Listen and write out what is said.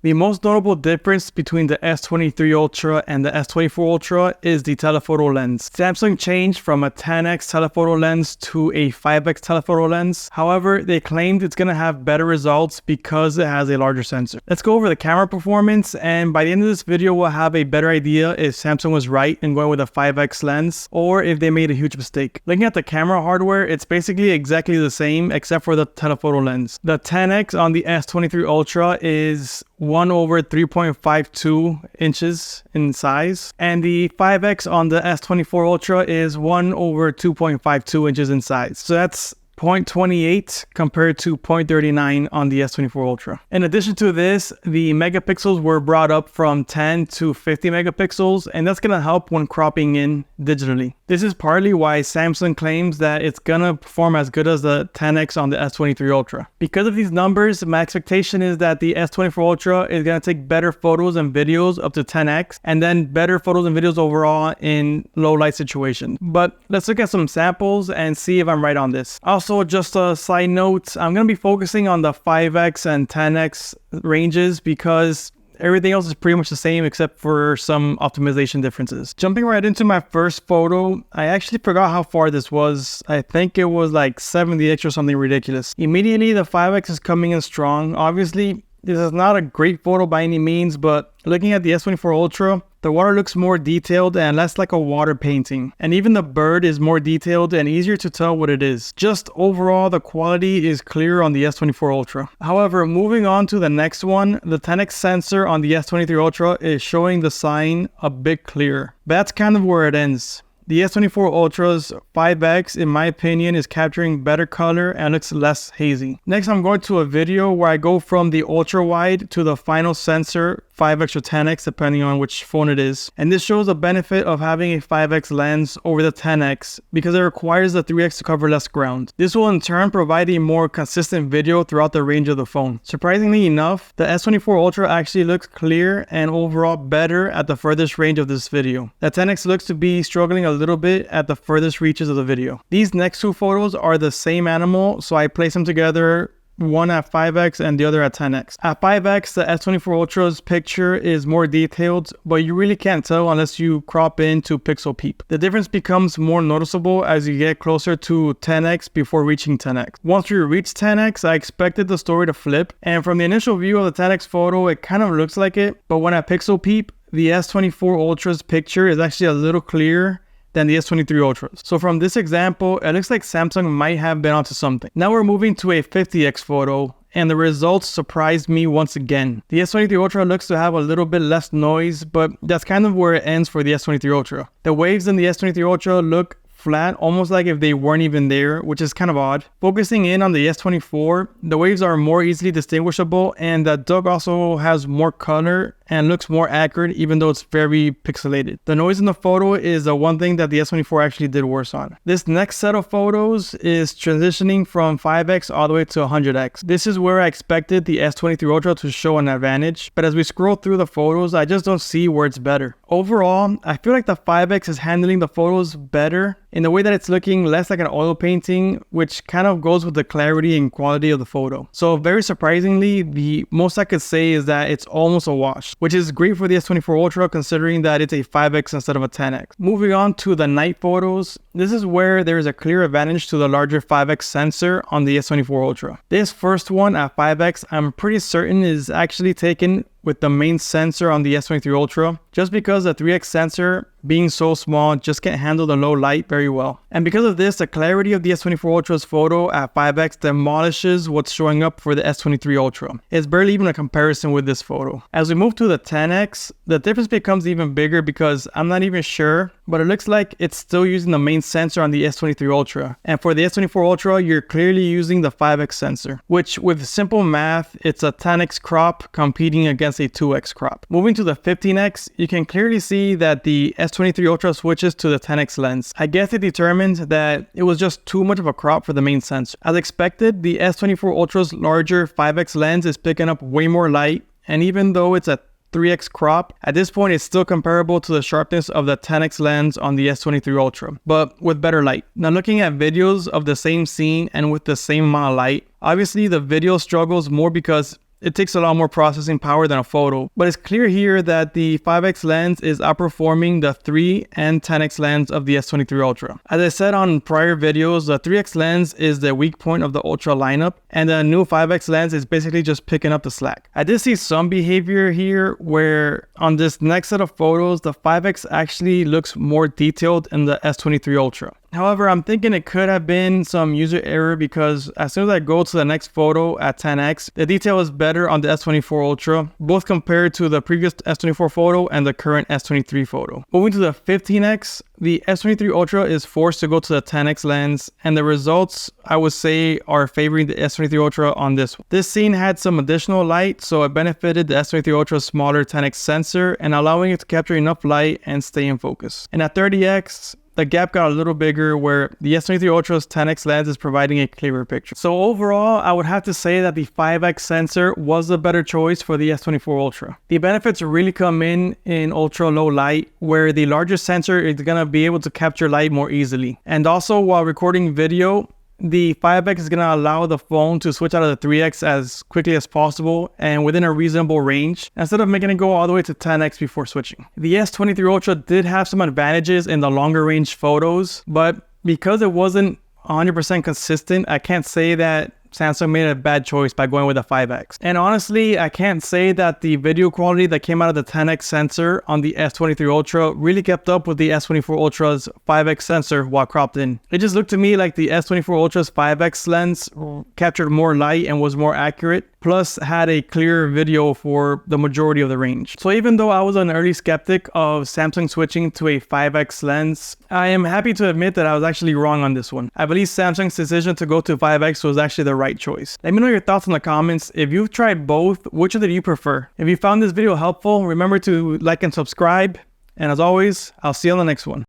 The most notable difference between the S23 Ultra and the S24 Ultra is the telephoto lens. Samsung changed from a 10x telephoto lens to a 5x telephoto lens. However, they claimed it's going to have better results because it has a larger sensor. Let's go over the camera performance, and by the end of this video, we'll have a better idea if Samsung was right in going with a 5x lens or if they made a huge mistake. Looking at the camera hardware, it's basically exactly the same except for the telephoto lens. The 10x on the S23 Ultra is 1/3.52 inches in size, and the 5x on the S24 Ultra is 1/2.52 inches in size. So that's 0.28 compared to 0.39 on the S24 Ultra. In addition to this, the megapixels were brought up from 10 to 50 megapixels, and that's going to help when cropping in digitally. This is partly why Samsung claims that it's going to perform as good as the 10x on the S23 Ultra. Because of these numbers, my expectation is that the S24 Ultra is going to take better photos and videos up to 10x, and then better photos and videos overall in low light situations. But let's look at some samples and see if I'm right on this. Also, just a side note, I'm going to be focusing on the 5x and 10x ranges because everything else is pretty much the same except for some optimization differences. Jumping right into my first photo, I actually forgot how far this was. I think it was like 70x or something ridiculous. Immediately, the 5x is coming in strong. Obviously, this is not a great photo by any means, but looking at the S24 Ultra, the water looks more detailed and less like a water painting. And even the bird is more detailed and easier to tell what it is. Just overall, the quality is clear on the S24 Ultra. However, moving on to the next one, the 10x sensor on the S23 Ultra is showing the sign a bit clearer. That's kind of where it ends. The S24 Ultra's 5x, in my opinion, is capturing better color and looks less hazy. Next, I'm going to a video where I go from the ultra wide to the final sensor, 5x or 10x, depending on which phone it is. And this shows the benefit of having a 5x lens over the 10x because it requires the 3x to cover less ground. This will in turn provide a more consistent video throughout the range of the phone. Surprisingly enough, the S24 Ultra actually looks clear and overall better at the furthest range of this video. The 10x looks to be struggling a little bit at the furthest reaches of the video. These next two photos are the same animal, so I place them together, one at 5x and the other at 10x. At 5x, the S24 Ultra's picture is more detailed, but you really can't tell unless you crop in to pixel peep. The difference becomes more noticeable as you get closer to 10x before reaching 10x. Once we reach 10x, I expected the story to flip, and from the initial view of the 10x photo, it kind of looks like it, but when I pixel peep, the S24 Ultra's picture is actually a little clearer than the S23 Ultras. So from this example, it looks like Samsung might have been onto something. Now we're moving to a 50x photo, and the results surprised me once again. The S23 Ultra looks to have a little bit less noise, but that's kind of where it ends for the S23 Ultra. The waves in the S23 Ultra look flat, almost like if they weren't even there, which is kind of odd. Focusing in on the S24, the waves are more easily distinguishable, and the duck also has more color and looks more accurate even though it's very pixelated. The noise in the photo is the one thing that the S24 actually did worse on. This next set of photos is transitioning from 5x all the way to 100x. This is where I expected the S23 Ultra to show an advantage, but as we scroll through the photos, I just don't see where it's better. Overall, I feel like the 5x is handling the photos better in the way that it's looking less like an oil painting, which kind of goes with the clarity and quality of the photo. So very surprisingly, the most I could say is that it's almost a wash, which is great for the S24 Ultra considering that it's a 5x instead of a 10x. Moving on to the night photos, this is where there is a clear advantage to the larger 5x sensor on the S24 Ultra. This first one at 5x, I'm pretty certain is actually taken with the main sensor on the S23 Ultra, just because the 3x sensor, being so small, just can't handle the low light very well. And because of this, the clarity of the S24 Ultra's photo at 5x demolishes what's showing up for the S23 Ultra. It's barely even a comparison with this photo. As we move to the 10x, the difference becomes even bigger because I'm not even sure, but it looks like it's still using the main sensor on the S23 Ultra. And for the S24 Ultra, you're clearly using the 5x sensor, which with simple math, it's a 10x crop competing against a 2x crop. Moving to the 15x, you can clearly see that the S23 Ultra switches to the 10x lens. I guess it determined that it was just too much of a crop for the main sensor. As expected, the S24 Ultra's larger 5x lens is picking up way more light, and even though it's a 3x crop, at this point it's still comparable to the sharpness of the 10x lens on the S23 Ultra, but with better light. Now looking at videos of the same scene and with the same amount of light, obviously the video struggles more because it takes a lot more processing power than a photo. But it's clear here that the 5x lens is outperforming the 3 and 10x lens of the S23 Ultra. As I said on prior videos, the 3x lens is the weak point of the Ultra lineup, and the new 5x lens is basically just picking up the slack. I did see some behavior here where on this next set of photos, the 5x actually looks more detailed in the S23 Ultra. However, I'm thinking it could have been some user error because as soon as I go to the next photo at 10x, the detail is better on the S24 Ultra, both compared to the previous S24 photo and the current S23 photo. Moving to the 15x, the S23 Ultra is forced to go to the 10x lens, and the results, I would say, are favoring the S23 Ultra on this one. This scene had some additional light, so it benefited the S23 Ultra's smaller 10x sensor and allowing it to capture enough light and stay in focus. And at 30x, the gap got a little bigger where the S23 Ultra's 10x lens is providing a clearer picture. So overall, I would have to say that the 5x sensor was a better choice for the S24 Ultra. The benefits really come in ultra low light, where the larger sensor is going to be able to capture light more easily. And also while recording video, the 5x is going to allow the phone to switch out of the 3x as quickly as possible and within a reasonable range, instead of making it go all the way to 10x before switching. The S23 Ultra did have some advantages in the longer range photos, but because it wasn't 100% consistent, I can't say that Samsung made a bad choice by going with a 5x. And honestly, I can't say that the video quality that came out of the 10x sensor on the S23 Ultra really kept up with the S24 Ultra's 5x sensor while cropped in. It just looked to me like the S24 Ultra's 5x lens captured more light and was more accurate, plus had a clearer video for the majority of the range. So even though I was an early skeptic of Samsung switching to a 5x lens, I am happy to admit that I was actually wrong on this one. I believe Samsung's decision to go to 5x was actually the right choice. Let me know your thoughts in the comments. If you've tried both, which do you prefer? If you found this video helpful, remember to like and subscribe. And as always, I'll see you on the next one.